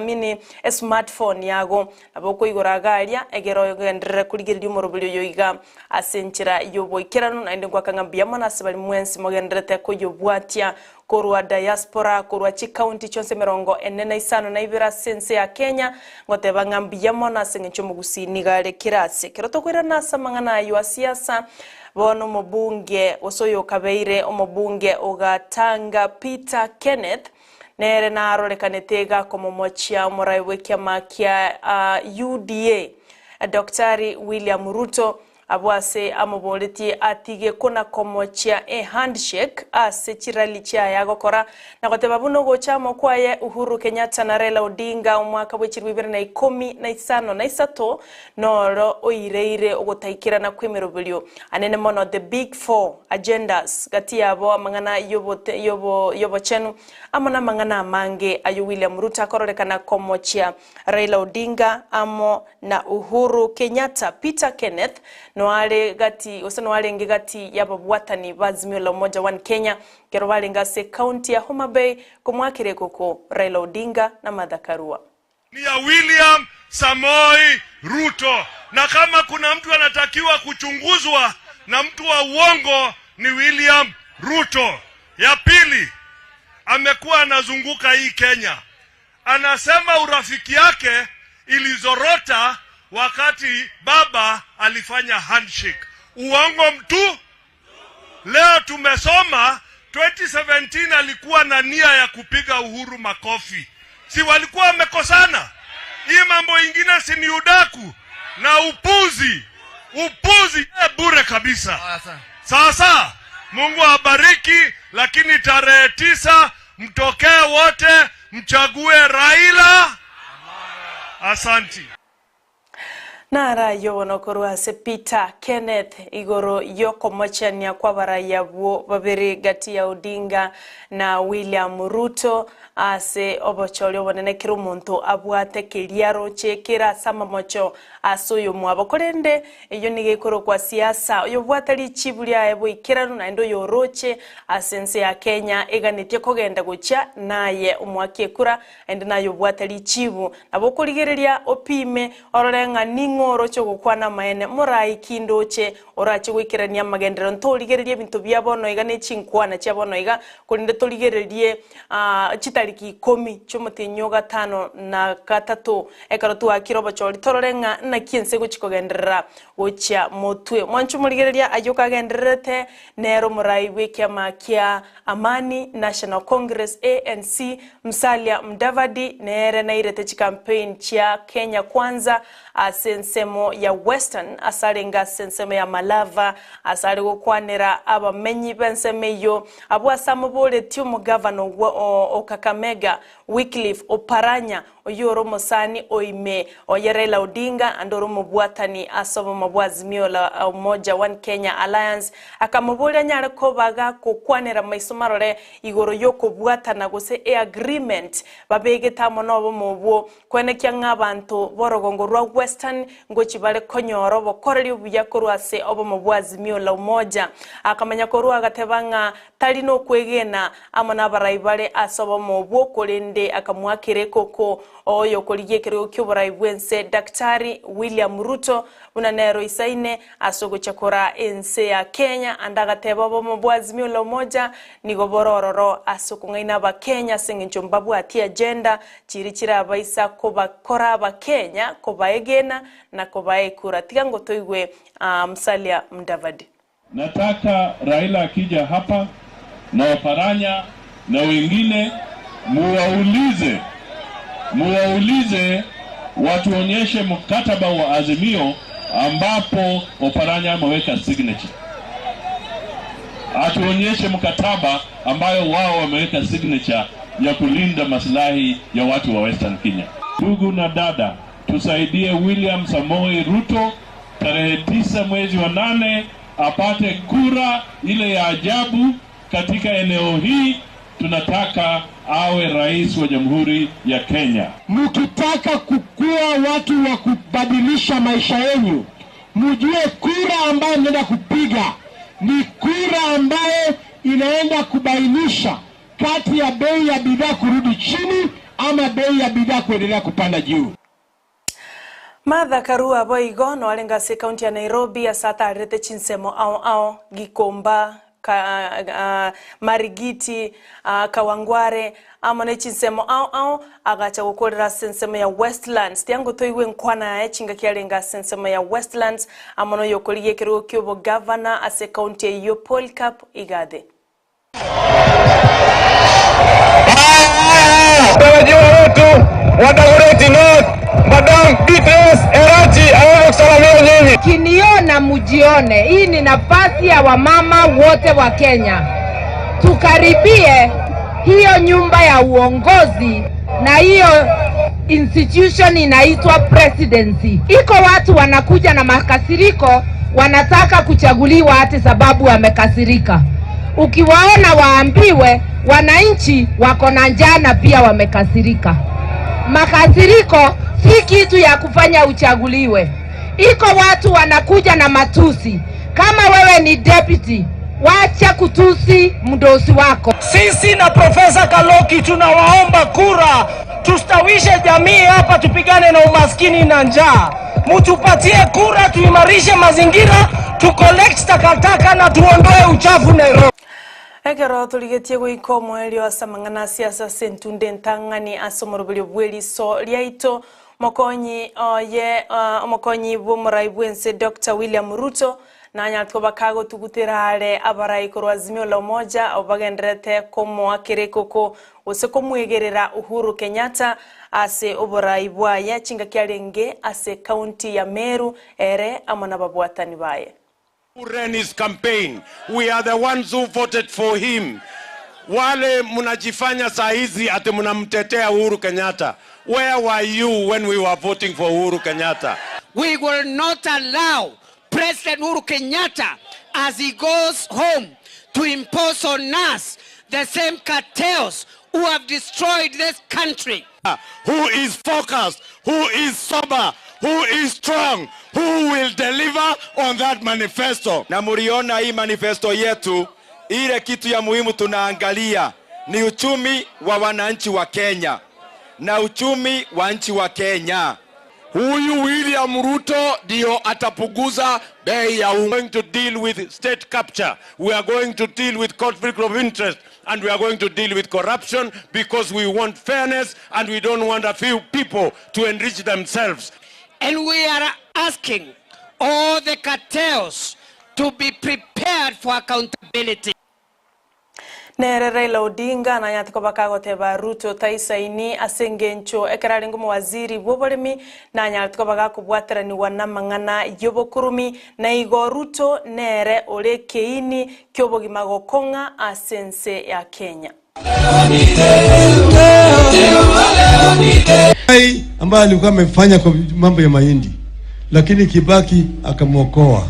mini smartphone yago na boko igoragaria egero gendere kuligirira umurubulyo yoiga asenchira yoboikirano na inde gwakanga biamana sibali mwensi mogenderete ko yobwatia korwa diaspora korwa chi county chonse merongo enena isano na ibira sense ya Kenya ngote bangambiyamo na sengecho mugusini gale kirase kero tokwira nasa mangana yo siasa bono mubunge osoyo kabeire omubunge ogatanga Peter Kenneth nere na arolekanetega komo mochia moraiwe kiama kia UDA Daktari William Ruto abwase amuboletie atige kuna komochia handshake ase chirali chia yagokora na goteba buno gochamo kwaye Uhuru Kenyatta na Raila Odinga umwaka bw'echirwi 2013 noro oireire ogotaikira na kwemerobulio anene mono the big four agendas gati yabo amangana yobo chenu amona mangana mange ayo William Ruto akororekana komochia Raila Odinga amo na Uhuru Kenyatta. Peter Kenneth noale gati osano gati yababwatani bazimio la umoja One Kenya kero wale ngase county ya Homa Bay kumwakire koko Raila Odinga na Martha Karua ni ya William Samoei Ruto, na kama kuna mtu anatakiwa kuchunguzwa na mtu wa uongo ni William Ruto. Ya pili, amekuwa anazunguka hii Kenya, anasema urafiki yake ilizorota wakati baba alifanya handshake. Uongo mtu. Leo tumesoma 2017 alikuwa na nia ya kupiga Uhuru makofi. Si walikuwa wamekosana? Hii mambo ingine si ni udaku na upuzi bure kabisa. Sasa Mungu awabariki, lakini tarehe 9 mtokee wote mchague Raila. Asanti. Nara yono korwa se Peter Kenneth igoro yoko mochania kwa baraya babere gati ya Odinga na William Ruto ase obochoryo bonene kiro muntu abwate kiriaro chekera sama mocho asoyo mwabo korende iyo nigekoro kwa siasa yo bwatari chibulia ebo ikirano na ndo yoroche asense ya Kenya eganitie kogenda gucha naye umwaki kura ende nayo bwatari chibu abokorigereria opime ororenga ngoro cyo gukwana maene murai kindoche orache gwikirania magendero ntorigererie bintu byabono iga ne chinkwana cyabono iga kurinde torigererie chitariki 10 cy'umutinyo gatano na gatatu ekarotu akirobo chori tororenga na kiense guchikogenderera gocha motwe mwanchu murigereria ayoka genderete nero murai weke makia Amani National Congress ANC Musalia Mudavadi nere na irete campaign chia Kenya Kwanza asensemo ya Western asarenga sensemo ya Malava asare gukwanira abamenyi bensemeyo abwasamubole tyo mu governor o Kakamega Wycliffe Oparanya oyoro mosani oime oyerela Odinga andoro mubwatani asobo mabwazimio la umoja One Kenya Alliance akamubole nyare ko baga kokwanira maisomarore igoro yoko bwatana gose agreement babegeta monobo mubwo kwenekya ngabantu borogongorwa Western ngochi bale konyoro bokoreri ubuyakorwase obo mubwazimio la umoja akamanya korwa agatebanga talino kwegena amona baraibale asobo mubwo kolende akamwakire koko oyo koligekero kyobaraibwense Daktari William Ruto unanero isaine asogo chakora ense ya Kenya andagateba bo mubwazimio la umoja nigoborororo asokungaina ba Kenya senginchombabu ati agenda chirichira abaisa kobakora ba Kenya kobaegena na kobaekura tigango toigwe Musalia Mudavadi. Nataka Raila akija hapa na Oparanya na wengine muwaulize watuonyeshe mkataba wa azimio ambapo Oparanya ameweka signature. Atuonyeshe mkataba ambayo wao wameweka signature ya kulinda maslahi ya watu wa Western Kenya. Ndugu na dada, tusaidie William Samoei Ruto tarehe 9 mwezi wa 8 apate kura ile ya ajabu katika eneo hii. Tunataka awe rais wa Jamhuri ya Kenya. Mkitaka kukua watu wa kubadilisha maisha yenu, mjue kura ambayo mnaenda kupiga ni kura ambayo inaenda kubainisha kati ya bei ya bidhaa kurudi chini ama bei ya bidhaa kuendelea kupanda juu. Martha Karua boigo no alenga se county ya Nairobi asata rete chinsemo ao Gikomba Marigiti Kawangware amone chinsemo ao agacha gukorera sensemo ya Westlands tiango toiwe nkwana ya chinga kialenga sensemo ya Westlands amono yokoliye kero kyobo governor ase county ya Paul Cup igade Tawajiwa wetu wa Dagoretti North Madam Beatrice Erati anakusalamia nyinyi. Mkiniona mujione, hii ni nafasi ya wamama wote wa Kenya. Tukaribie hiyo nyumba ya uongozi na hiyo institution inaitwa presidency. Iko watu wanakuja na makasiriko, wanataka kuchaguliwa hata sababu wamekasirika. Ukiwaona waambiwe wananchi wako na njaa na pia wamekasirika. Makasiriko si kitu ya kufanya uchaguliwe. Iko watu wanakuja na matusi. Kama wewe ni deputy, wacha kutusi mdosi wako. Sisi na Profesa Kaloki tunawaomba kura, tustawishe jamii hapa, tupigane na umaskini na njaa. Mutupatie kura, tuimarishe mazingira, tucollect takataka na tuondoe uchafu Nairobi. Ekero tuligetie goiko mwelio asamangana siasa sentunde ntangani asomorobelio Eriso Riaito mokonyi bumurai bwense Dr. William Ruto na nyatko bakago tugutirare abarai korwa Azimio la Umoja obagenderete komo kireko oseko mwegerera Uhuru Kenyatta ase oborai bwaye chinga kyalenge ase county ya Meru ere amana babwatani baye. Who ran his campaign. We are the ones who voted for him. Wale munajifanya saa hizi ati munamtetea Uhuru Kenyatta. Where were you when we were voting for Uhuru Kenyatta? We will not allow President Uhuru Kenyatta, as he goes home, to impose on us the same cartels who have destroyed this country. Who is focused, who is sober, who is strong, who will deliver on that manifesto. Na muriona hii manifesto yetu, ile kitu ya muhimu tunaangalia ni uchumi wa wananchi wa Kenya na uchumi wa nchi wa Kenya. Huyu William Ruto ndio atapuguza bei ya unga. We are going to deal with state capture. We are going to deal with conflict of interest. And we are going to deal with corruption because we want fairness and we don't want a few people to enrich themselves. And we are asking all the cartels to be prepared for accountability. Nere Raila Odinga na nyatiko bakago teba Ruto taisaini asengencho ekararingo waziri boboremi na nyatiko bakago bwaterani wanamangana yobokurumi na igo Ruto nere ole keini kyobogima gokonga asense ya Kenya. Ambaye alikuwa amefanya kwa mambo ya mahindi, lakini Kibaki akamwokoa.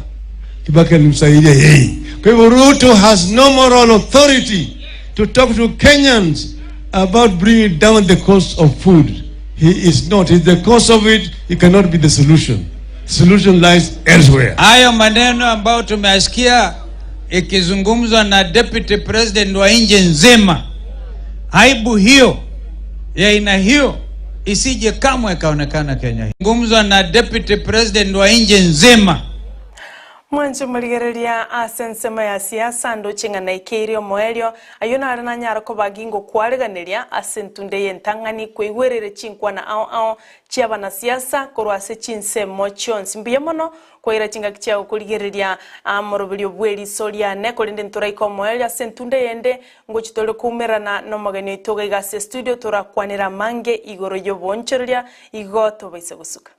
Kibaki alimsaidia yeye. Kwa hivyo Ruto has no moral authority to talk to Kenyans about bringing down the cost of food. He is not. He's the cause of it. He cannot be the solution. Solution lies elsewhere. Hayo maneno ambayo tumeasikia ikizungumzwa na Deputy President wa nchi nzima, aibu hiyo ya aina hiyo isije kamwe kaonekana Kenya. Zungumzwa na Deputy President wa nchi nzima. Mwanzo maligereria asensema ya siasa ndo chinga na ikirio moelio ayona arana nyara ko bagingo kwareganeria asentunde yentangani kwewerere chinkwa na ao chiaba na siasa korwase chinse mochons mbiyemono koira chinga kichao kuligereria amorobelio Eriso Riaito kolinde nturaiko moelio asentunde yende ngochitole kumerana no magani itoga igase studio turakwanira mange igoro yoboncheria igoto baise gusuka.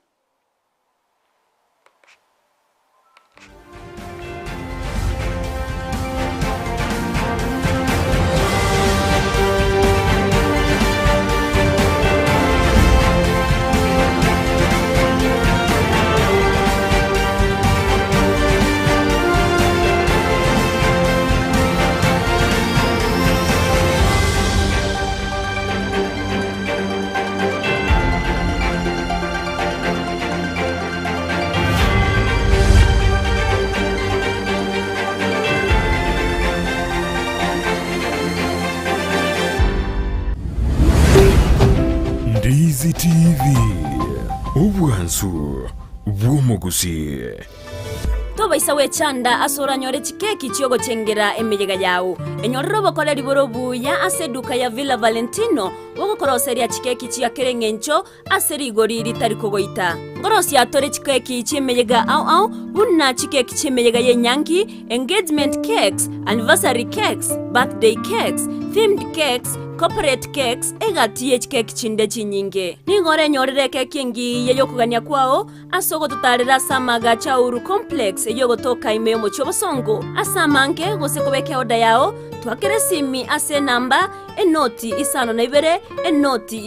Ndizi TV Ubwansu Bwumugusi Toba isawe chanda asora nyore chikeki chiogo chengera emejega yao enyorero bakole liboro buya aseduka ya Villa Valentino wogokora oseria chikeki chia kerengencho aseri goriri tariko goita ngorosi atore chikeki chimejega au bunna chikeki chimejega yenyangi engagement cakes, anniversary cakes, birthday cakes, themed cakes, corporate cakes egatiye keki chinde chinyinge nigore nyorere keki ngi yeyo kugania kwao asogo tutarira samaga chauru complex yeyo gotoka ime mochobo songo asamange gose kobeke oda yao twakere simi ase namba enoti isano na ibere enoti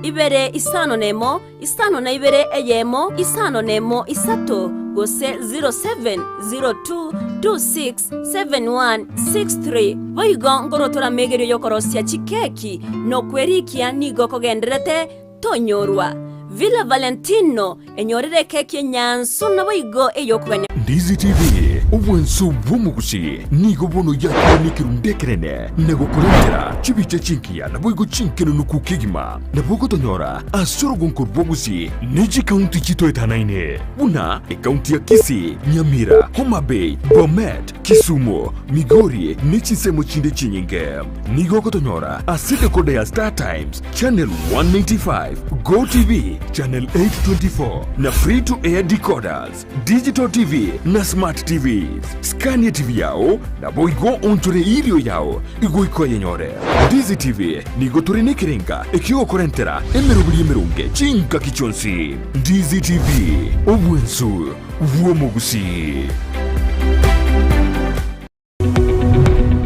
ibere isano nemo isano na ibere eyemo isano nemo isato gose 0702267163 boigo ngorotora megerio yokorosia chikeki no kwerikia nigo kogenderete tonyorwa Villa Valentino enyorere keki nyanso na boigo eyokuganya Ndizi TV ubwensu bwumugushi nigo bono yakwa nikirundekerene nego kurendera chibiche chinkia na boigo chinkeno nukukigima na bogo tonyora asoro gonkor bogushi niji county chito etanaine una county ya Kisii, Nyamira, Homa Bay, Bomet, Kisumu, Migori nichisemo chinde chinyinge nigo kotonyora asite kode ya Star Times channel 195 Go TV channel 824 na free to air decoders digital TV na smart TVs Scania TV yao na boigo ontore ilio yao igoiko yenyore Ndizi TV nigo turine kirenga ekio korentera emerunge chinka kichonsi Ndizi TV obwensu vuomugusi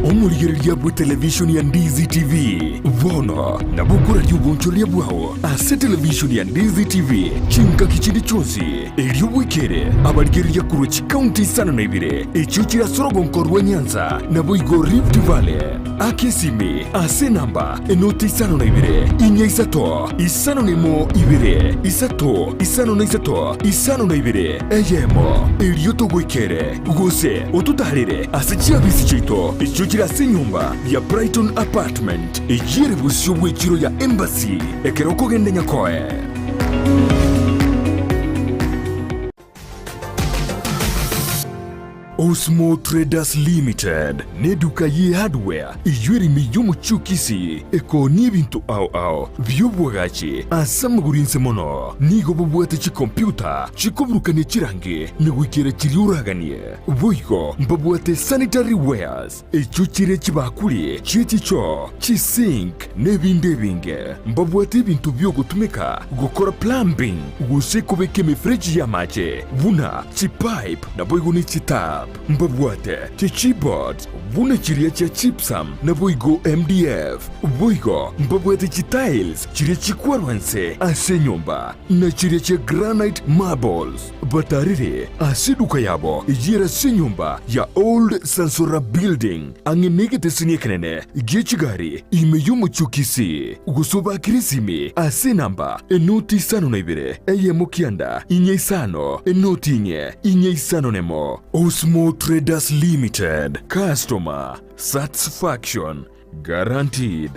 omurigereria bwe television ya Ndizi TV vono na bugura ryubonchoria bwao ase television ya Ndizi TV chinka kichindi chonsi elio bwekere abarigereria kurochi county sana na ibire echuchira sorogo nkorwa Nyanza na boigo Rift Valley akesimi ase namba enoti sana na ibire inya isato isano nemo ibire isato isano na isato isano na ibire eyemo elio togwekere gose otutarire ase chiabisi chito echuchira ase nyumba ya Brighton Apartment ejire busyo bwechiro ya Embassy ekeroko gende nyakoe Osmo Traders Limited neduka ye hardware ijweri miyumu chukisi eko nibintu au vyobwagachi asamugurinse mono nigo bubwate chi computer chikobrukane chirange nigwikere chiriuraganie boigo mbabwate sanitary wares echuchire chibakuli chichicho chisink nebindebinge mbabwate bintu byo gutumika gukora plumbing gusekobeke mifreji ya mache buna chipipe na boigo ni chitap mbabwate chichibot buna chiria cha chipsam na boigo MDF boigo mbabwate chitiles chiria chikwarwanse ase nyumba na chiria cha granite marbles batarire asiduka yabo ijira se nyumba ya Old Sansora Building angenegete sinyekenene gechigari imeyumu chukisi gusoba kirisimi ase namba enoti sano na ibire eyemo kianda inye isano enoti inye isano nemo Osmo Traders Limited customer satisfaction guaranteed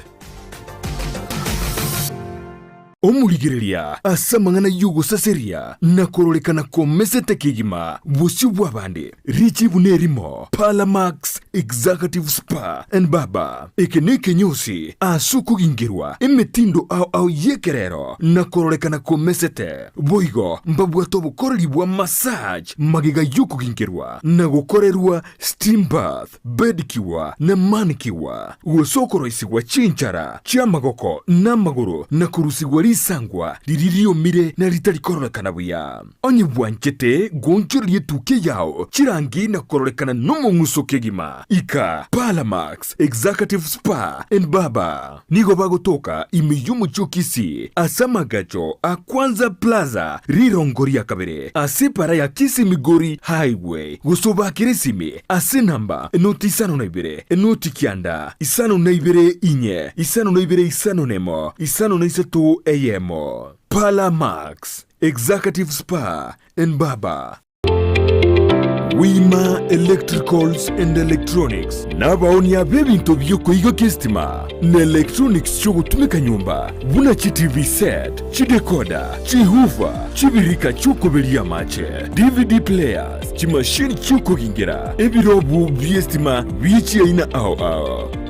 omurigereria asamangana yugo saseria nakorolekana komesete kigima busyu bwabandi richi bunerimo Palamax Executive Spa and Baba ekeneke nyosi asuku gingirwa emetindo au yekerero nakorolekana komesete boigo mbabwato bukoreribwa massage magiga yuko gingirwa nagokorerwa steam bath bedikiwa na manikiwa usokoroisigwa chinchara chiamagoko namaguru nakurusigwa sangwa liririo mire na ritari korolekana buya onye bwanchete gonchorie tuke yao chirangi na korolekana nomo ngusoke gima ika Palamax Executive Spa and Baba nigo bagotoka imiyumu chukisi asamagacho akwanza plaza rirongoria kabere asepara ya Kisii Migori highway gusoba kirisimi ase namba enoti isano na ibere enoti kianda isano na ibere inye isano na ibere isano nemo isano na isato eyemo Palamax Executive Spa and Baba Wima Electricals and Electronics nabaonia bebinto byoko igo kestima na electronics chogo tumeka nyumba buna chi TV set chi decoder chi hoover chi birika chuko belia mache DVD players chi machine chuko gingira ebirobu biestima bichi aina au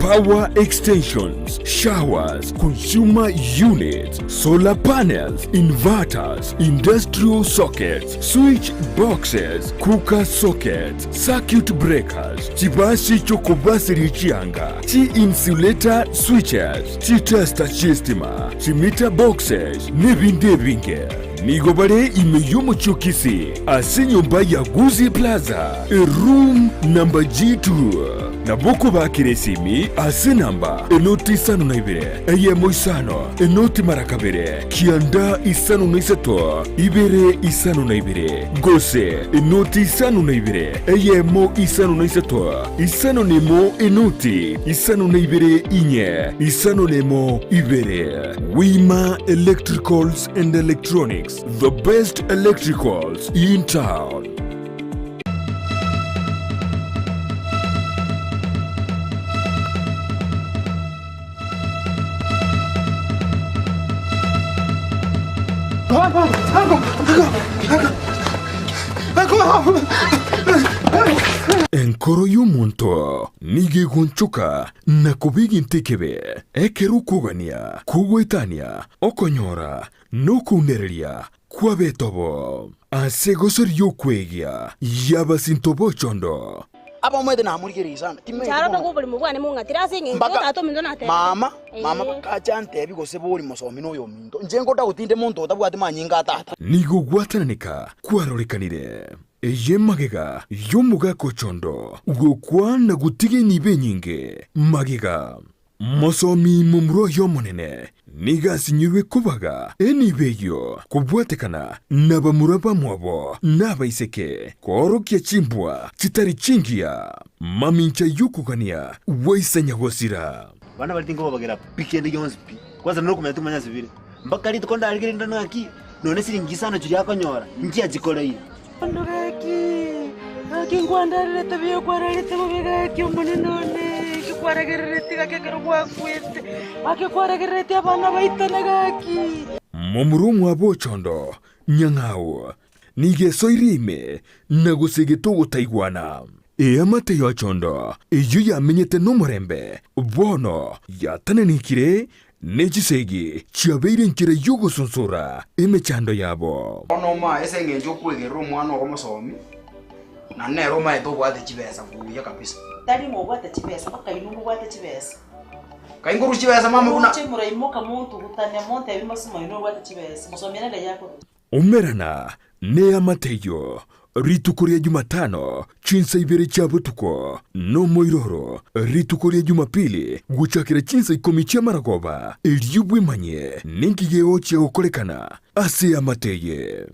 power extensions, showers, consumer units, solar panels, inverters, industrial sockets, switch boxes, cooker sockets, circuit breakers, chibasi chokobasiri chianga, chi-insulator switches, chi-tester chistima, chi-meter boxes, nebinde binge. Nigobare imeyomo chokisi, ase nyumba ya Guzi Plaza, room number G2. Naboko bakire simi, ase namba, enoti isano na ibere, eyemo isano, enoti marakabere, kianda isano na isato, ibere isano na ibere, gose, enoti isano na ibere, eyemo isano na isato, isano nemo enoti, isano na ibere inye, isano nemo ibere. Wima Electricals and Electronics, the best electricals in town. Enkoro y'omuntu nige gonchoka na kubigintekebe ekerukugania kugwetania okonyora nokunereria kwabetobo asegosor yokwegia yabasintobo chondo aba mwede na amurikire isana charo no gubuli mubwane mungatira singe ngota to mindo nate mama kachante bigose buri musomi no yo mindo njengo ta utinde muntu otabwate manyinga tata nigo gwatananika kwarorekanire eyemagega yomuga kochondo ugokwana gutige nibe nyinge magega mosomi mumro yomonene niga sinyirwe kubaga enibeyo kubwatekana nabamuraba mwabo nabaiseke korokia chimbwa chitari chingia mamincha yukugania waisanya wasira bana balitingo bagera pikende yonspi kwanza no kumenya tumanya zibiri mbakari tukonda aligiri ndano aki none siringisana churi yakonyora njia jikolei Aki ngwandarire tabiyo kwararite mubiga kyumbone none kikwaragerete kakekero kwakwete akikwaragirete abana baitanaga Momurumwa abochondo nyangao nigeso irime nagusegeto gutaigwana amate yochondo iyo yamenyete n'umurembe bono yatanenikire nejisegi chiabeire nkire yugo sunsura emechando yabo ono ma ese ngenjo kwegera umwana omusomi na nero ma eto bwate chibesa kuya kabisa tari mo bwate chibesa paka inungu bwate chibesa kainguru chibesa mama kuna chimura imoka muntu gutanya monte bimasuma inungu bwate chibesa musomera le yako umerana ne amateyo ritukuria Jumatano chinsa ibere chabutuko no moiroro ritukuria Jumapili guchakira chinsa ikomi cha maragoba eliubwe manye ningigeo cha okolekana ase amateye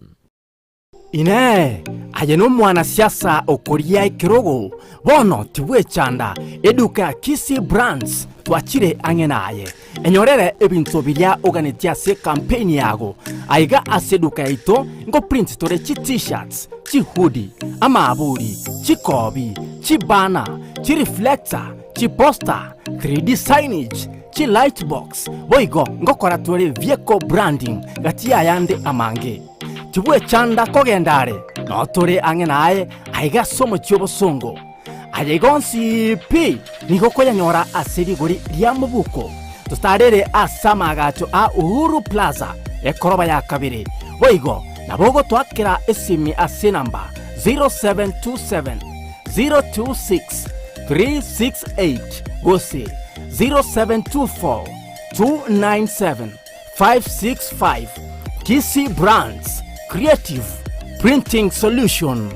ine aye no mwana siasa okoria ikirogo bono tibwe chanda eduka Kisi Brands twachire angenaye enyorere ebintu biria oganitia se campaign yago aiga aseduka ito ngo print tore chi t-shirts chi hoodie amaburi chi kobi chi banner chi reflector chi poster 3D signage chi lightbox boigo ngo kora tore vehicle branding gatia yande amange tibwe chanda kogendare no tore angenaye aiga somo chiobosongo ayegonsi pi nigoko yanyora asiri guri lyamubuko tustarere asamagacho a Uhuru Plaza ekoroba ya kabiri boigo nabogo twakira esimi ase namba 0727 026 368 gose 0724 297 565 Kisi Brands Creative Printing Solution.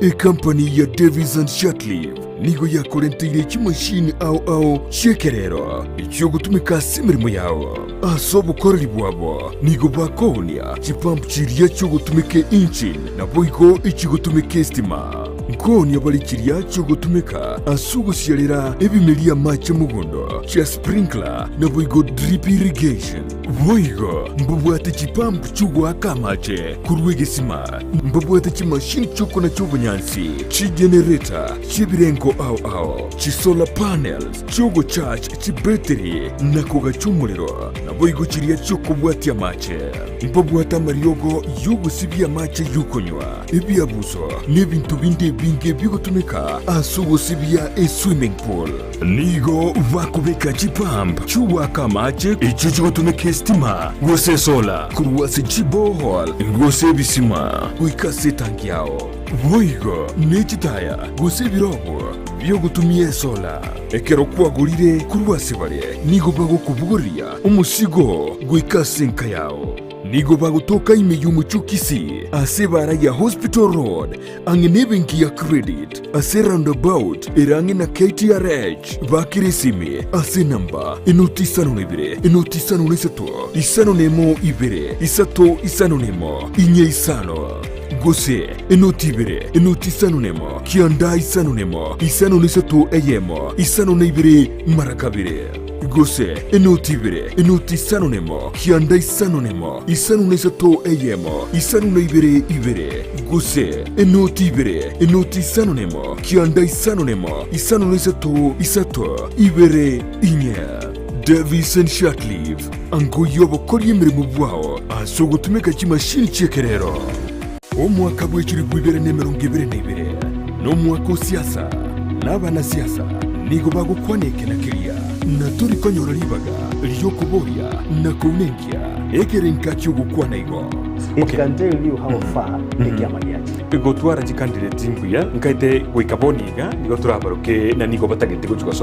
A company ya Davis and Shutleaf nigo ya korentire chimashini au shekerero icho gutumika simirimo yao asobo korali bwabo nigo bakonia chipampu chiria cyo gutumike engine na boigo ichi gutumike stima nkoni abali chiria cyo gutumika asugusyalira ebimelia mache mugondo cha sprinkler na boigo drip irrigation boigo mbubwate chipampu chugo akamache kurwegesima mbubwate chimashini choko na chobunyansi chi generator chibirenko au chi solar panels chogo charge chi battery na koga chumuliro na boigo chiria choko bwati amache mbubwata mariogo yugo sibia mache yukonywa ebiabuso n'ebintu bindi bingi bigutumika asugusibia swimming pool nigo vakubika chipamp chuwaka mache icho gutumika stima gose sola kurwasi chibohol gose bisima wikase tanki yao voigo nechitaya gose birobo byo gutumie sola ekero kwagurire kurwasi bare nigo bagukubuguria umusigo gwikase nka yao nigo bagutoka imeyumu chukisi ase bara ya Hospital Road angene benki ya credit ase roundabout irangi na KTRH bakirisimi ase namba inoti sano nesato isano nemo ibere isato isano nemo inye isano gose inoti sano nemo kianda isano nemo isano nesato eyemo isano neibere marakabire gose inoti sano nemo kianda isano nemo isano nesato eyemo isano neibere gose inoti sano nemo kianda isano nemo isano nesato isato ibere inya Davis and Shatleaf ango yobo kori mrimu bwao asogotumeka chimashini chekerero omwaka bwechiri bwibere nemerongibere neibere n'omwaka siasa n'abana siasa nigo bagukwaneke na kiria na turi konyora ribaga ryokuboria na kunenkia ekerenka cyugukwana igo. It can tell you how far the kiama giachi. Igotwara chikandidate nguya nkaite goikaboniga igoturabaruke na nigo batagete guchwa